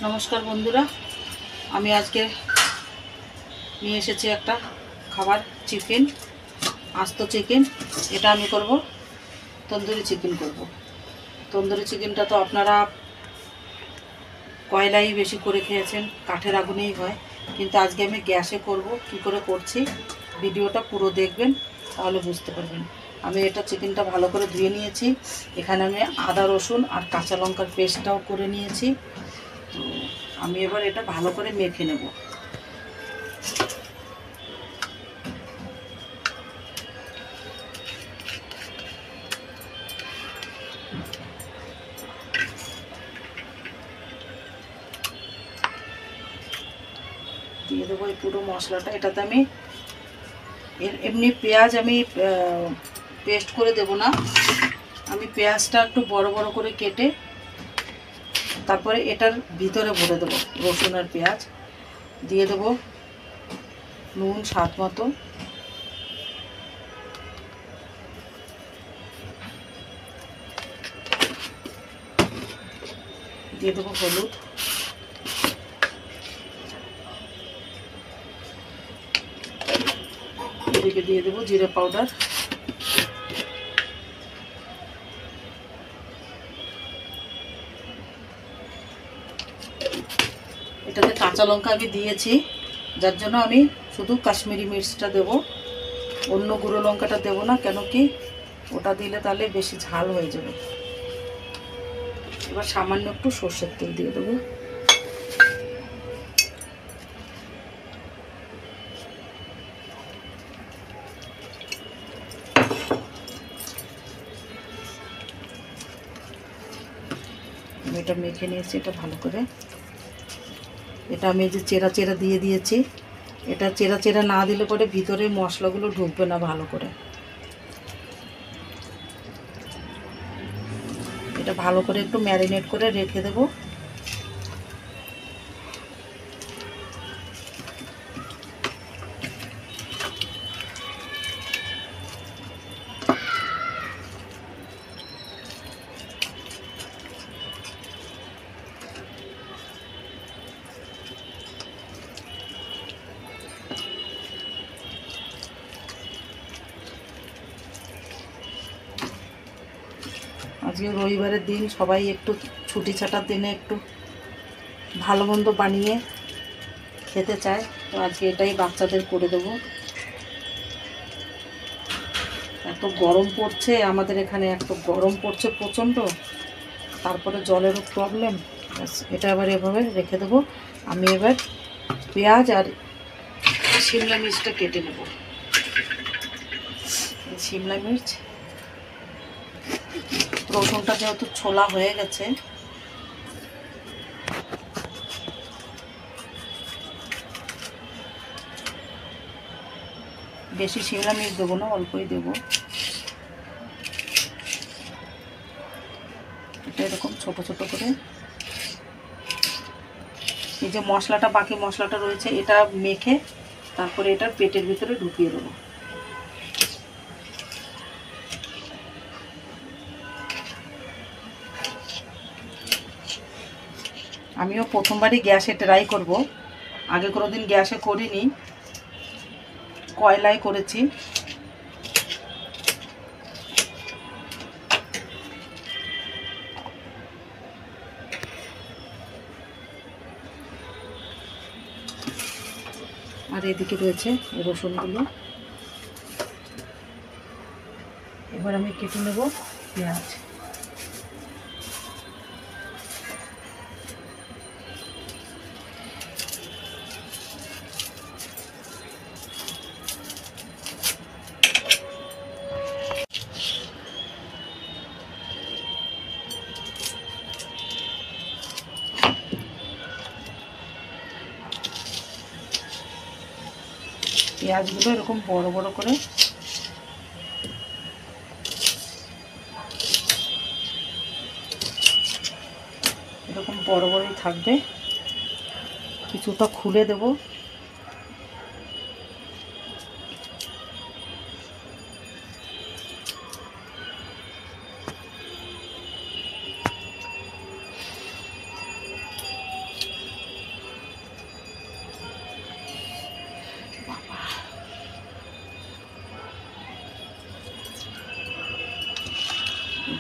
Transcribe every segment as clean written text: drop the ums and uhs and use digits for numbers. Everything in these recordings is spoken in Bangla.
নমস্কার বন্ধুরা, আমি আজকে নিয়ে এসেছি একটা খাবার চিকেন, আস্ত চিকেন। এটা আমি করব তন্দুরি চিকেন করব। তন্দুরি চিকেনটা তো আপনারা কয়লাই বেশি করে খেয়েছেন, কাঠের আগুনেই হয়, কিন্তু আজকে আমি গ্যাসে করব। কি করে করছি ভিডিওটা পুরো দেখবেন, তাহলে বুঝতে পারবেন। আমি এটা চিকেনটা ভালো করে ধুয়ে নিয়েছি। এখানে আমি আদা রসুন আর কাঁচা লঙ্কার পেস্টটাও করে নিয়েছি। তো আমি এবার এটা ভালো করে মেখে নেব। দিয়ে দেবো এই পুরো মশলাটা। এটাতে আমি এমনি পেঁয়াজ আমি পেস্ট করে দেব না, আমি পেঁয়াজটা একটু বড় বড় করে কেটে তারপরে এটার ভিতরে ভরে দেবো রসুন আর পেঁয়াজ। দিয়ে দেবো নুন স্বাদ মতো, দিয়ে দেবো হলুদ, এদিকে দিয়ে দেবো জিরে পাউডার, এটাতে কাঁচা লঙ্কা আমি দিয়েছি, যার জন্য আমি শুধু কাশ্মীরি মির্চটা দেব, অন্য গুঁড়ো লঙ্কাটা দেবো না, কেন কি ওটা দিলে তাহলে বেশি ঝাল হয়ে যাবে। এবার সামান্য একটু সর্ষের তেল দিয়ে দেবো। এটা মেখে নিয়েছি এটা ভালো করে। এটা আমি যে চেরা চেরা দিয়ে দিয়েছি, এটা চেরা চেরা না দিলে পরে ভিতরে মশলাগুলো ঢুকবে না ভালো করে। এটা ভালো করে একটু ম্যারিনেট করে রেখে দেবো। আজকে রবিবারের দিন, সবাই একটু ছুটি ছাটার দিনে একটু ভালো মন্দ বানিয়ে খেতে চায়, তো আজকে এটাই বাচ্চাদের করে দেবো। এত গরম পড়ছে আমাদের এখানে, এত গরম পড়ছে প্রচণ্ড, তারপরে জলেরও প্রবলেম। এটা আবার এভাবে রেখে দেবো। আমি এবার পেঁয়াজ আর শিমলা মির্চটা কেটে নেব। শিমলা মির্চ, রসুনটা যেহেতু ছোলা হয়ে গেছে, বেশি শিমলা মির্চ দেবো না, অল্পই দেবো। এটা এরকম ছোট ছোট করে, এই যে মশলাটা, বাকি মশলাটা রয়েছে, এটা মেখে তারপরে এটা পেটের ভিতরে ঢুকিয়ে দেবো। আমিও প্রথমবারই গ্যাসে ট্রাই করব, আগে কোনোদিন গ্যাসে করিনি, কয়লায় করেছি। আর এদিকে রয়েছে রসুনগুলো। এবার আমি কেটে নেব পেঁয়াজ। পেঁয়াজগুলো এরকম বড় বড় করে এরকম বড় বড়ই থাকবে, কিছুটা খুলে দেব।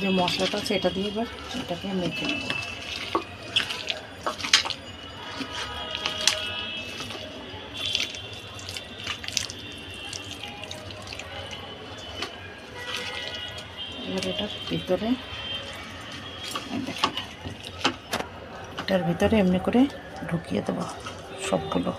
যে মশলাটা আছে এটা দিয়ে এবার এটাকে মেখে নেব। এবার এটার ভিতরে এটার ভিতরে এমনি করে ঢুকিয়ে দেবো সবগুলো।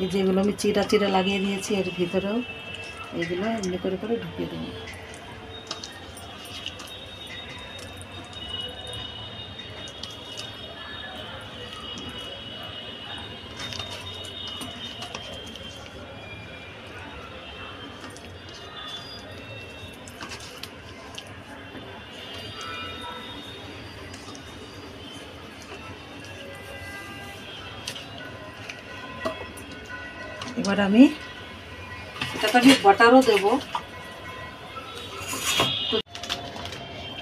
এই যেগুলো আমি চিরা চিরা লাগিয়ে দিয়েছি এর ভিতরেও এগুলো এমনি করে করে ঢুকিয়ে দেবো। এবার আমি এটাতে আমি বাটারও দেবো।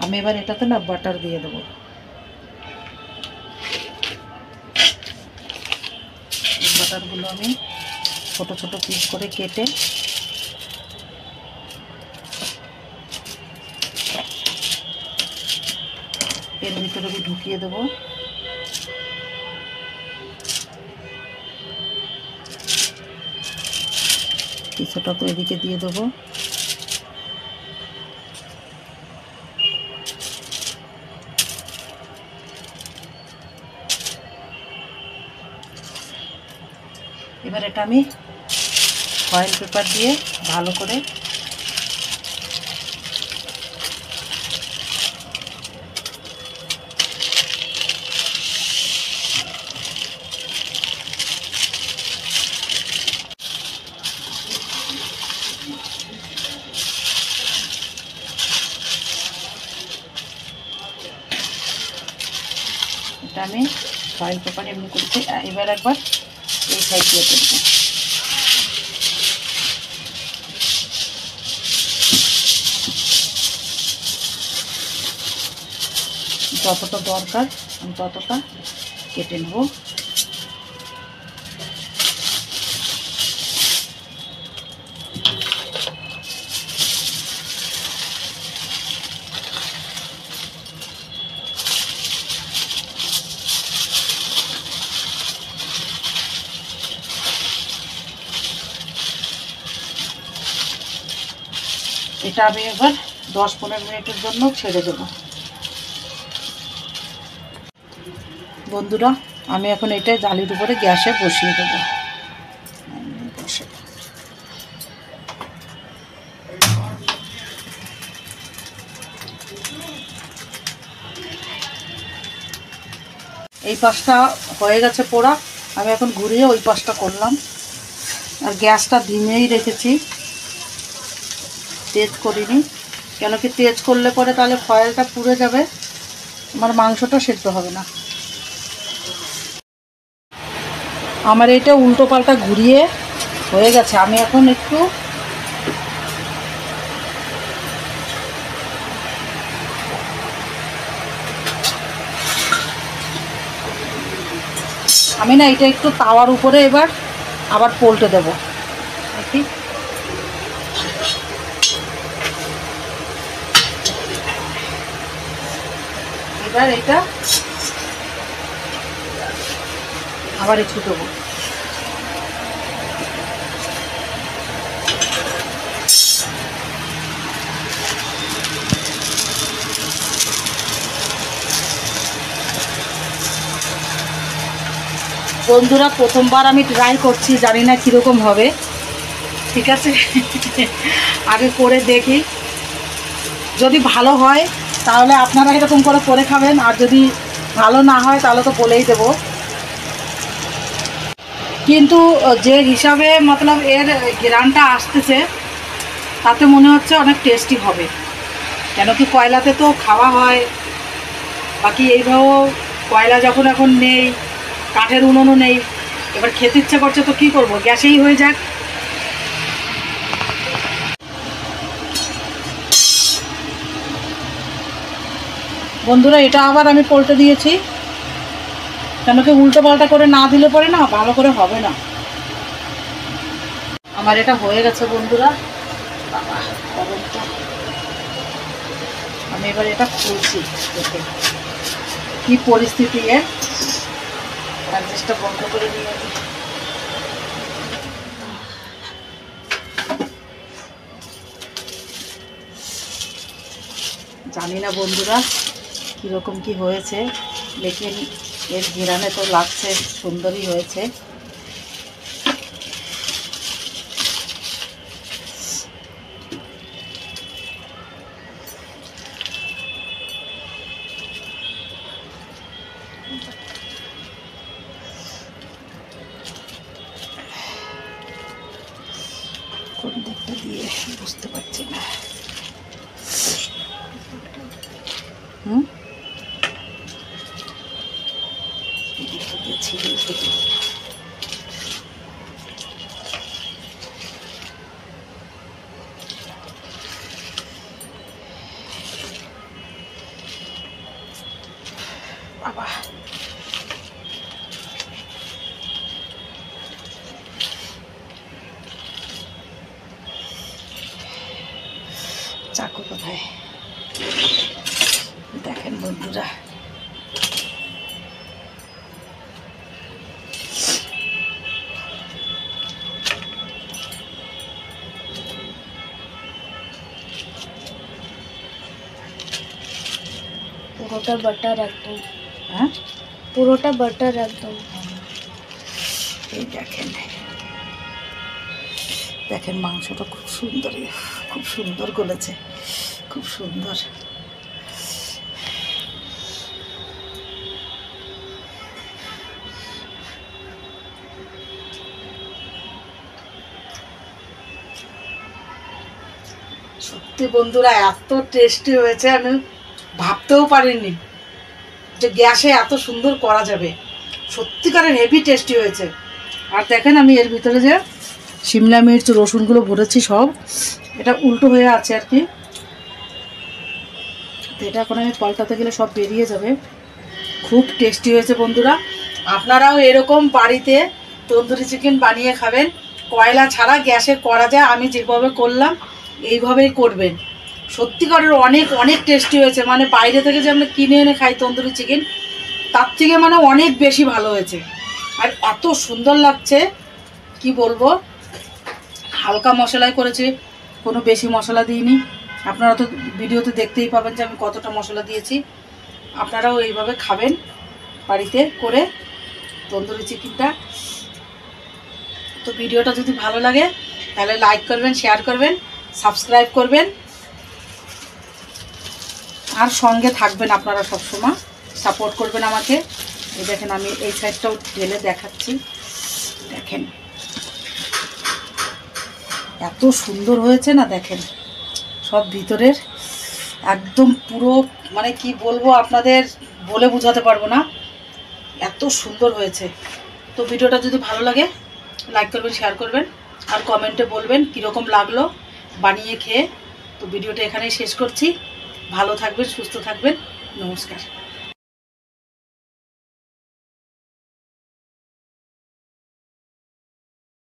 আমি এবার এটাতে না বাটার দিয়ে দেবো। বাটারগুলো আমি ছোট ছোট পিস করে কেটে এর ভিতরে আমি ঢুকিয়ে দেবো। কিছুটা তো এদিকে দিয়ে দেবো। এবার এটা আমি ফয়েল পেপার দিয়ে ভালো করে এটা আমি ফয়েল পেপার এমনি করছি। এবার একবার এই সাইড দিয়ে করবো। যতটা দরকার আমি ততটা কেটে নেব। এটা আমি এবার 10-15 মিনিটের জন্য ছেড়ে দেবো। বন্ধুরা আমি এখন এটা জালির উপরে গ্যাসে বসিয়ে দেবো। এই পাশটা হয়ে গেছে পোড়া, আমি এখন ঘুরিয়ে ওই পাশটা করলাম। আর গ্যাসটা ধিমেই রেখেছি, তেজ করিনি। কেন কি তেজ করলে পরে তাহলে ফয়েলটা পুড়ে যাবে, আমার মাংসটা সেদ্ধ হবে না। আমার এটা উল্টো পাল্টা ঘুরিয়ে হয়ে গেছে। আমি এখন একটু এটা একটু তাওয়ার উপরে এবার আবার পল্টে দেবো। এবার এটা আবার একটু দেবো। বন্ধুরা প্রথমবার আমি ট্রাই করছি, জানি না কীরকম হবে। ঠিক আছে আগে করে দেখি, যদি ভালো হয় তাহলে আপনারা এরকম করে খাবেন, আর যদি ভালো না হয় তাহলে তো বলেই দেব। কিন্তু যে হিসাবে মতলব এর ঘ্রাণটা আসতেছে তাতে মনে হচ্ছে অনেক টেস্টি হবে। কেন কি কয়লাতে তো খাওয়া হয়, বাকি এইভাবেও কয়লা যখন এখন নেই, কাঠের উনুনও নেই, এবার খেতে ইচ্ছে করছে তো কী করব, গ্যাসেই হয়ে যাক। বন্ধুরা এটা আবার আমি পল্টে দিয়েছি, কেন কি উল্টো পাল্টা করে না দিলে পরে না ভালো করে হবে না। আমার এটা হয়ে গেছে বন্ধুরা। বাবা গরম তো। আমি এবার এটা খুলছি, দেখে কি পরিস্থিতি। গ্যাসটা বন্ধ করে দিয়ে জানি না বন্ধুরা কীরকম কি হয়েছে, লেকিন এর ঘেরানে তো লাগছে সুন্দরই হয়েছে। কোন দিকটা দিয়ে বুঝতে পারছি না। বাবা চাকু কোথায় দেখেন বন্ধুরা। পুরোটা বাটার একদম। হ্যাঁ পুরোটা বাটার একদম। এই দেখেন, দেখেন মাংসটা খুব সুন্দর, খুব সুন্দর গলেছে, খুব সুন্দর। সত্যি বন্ধুরা এত টেস্টি হয়েছে, আমি ভাবতেও পারিনি যে গ্যাসে এত সুন্দর করা যাবে। সত্যিকারের হেভি টেস্টি হয়েছে। আর দেখেন আমি এর ভিতরে যে শিমলা মির্চ রসুনগুলো ভরেছি সব, এটা উল্টো হয়ে আছে আর কি, তো এটা এখন আমি পাল্টাতে গেলে সব বেরিয়ে যাবে। খুব টেস্টি হয়েছে বন্ধুরা। আপনারাও এরকম বাড়িতে তন্দুরি চিকেন বানিয়ে খাবেন, কয়লা ছাড়া গ্যাসে করা যায়। আমি যেভাবে করলাম এইভাবেই করবেন। সত্যিকারের অনেক অনেক টেস্টি হয়েছে, মানে বাইরে থেকে যে আমরা কিনে এনে খাই তন্দুরি চিকেন তার থেকে মানে অনেক বেশি ভালো হয়েছে। আর এত সুন্দর লাগছে কি বলবো। হালকা মশলাই করেছি, কোনো বেশি মশলা দিইনি। আপনারা তো ভিডিওতে দেখতেই পাবেন যে আমি কতটা মশলা দিয়েছি। আপনারাও এইভাবে খাবেন বাড়িতে করে তন্দুরি চিকেনটা। তো ভিডিওটা যদি ভালো লাগে তাহলে লাইক করবেন, শেয়ার করবেন, সাবস্ক্রাইব করবেন, আর সঙ্গে থাকবেন আপনারা সবসময়, সাপোর্ট করবেন আমাকে। এই দেখেন আমি এই সাইডটাও ঢেলে দেখাচ্ছি, দেখেন এত সুন্দর হয়েছে না। দেখেন সব ভিতরের একদম পুরো, মানে কি বলবো আপনাদের বলে বোঝাতে পারবো না, এত সুন্দর হয়েছে। তো ভিডিওটা যদি ভালো লাগে লাইক করবেন, শেয়ার করবেন, আর কমেন্টে বলবেন কীরকম লাগলো বানিয়ে খেয়ে। তো ভিডিওটা এখানেই শেষ করছি। ভালো থাকবেন, সুস্থ থাকবেন, নমস্কার।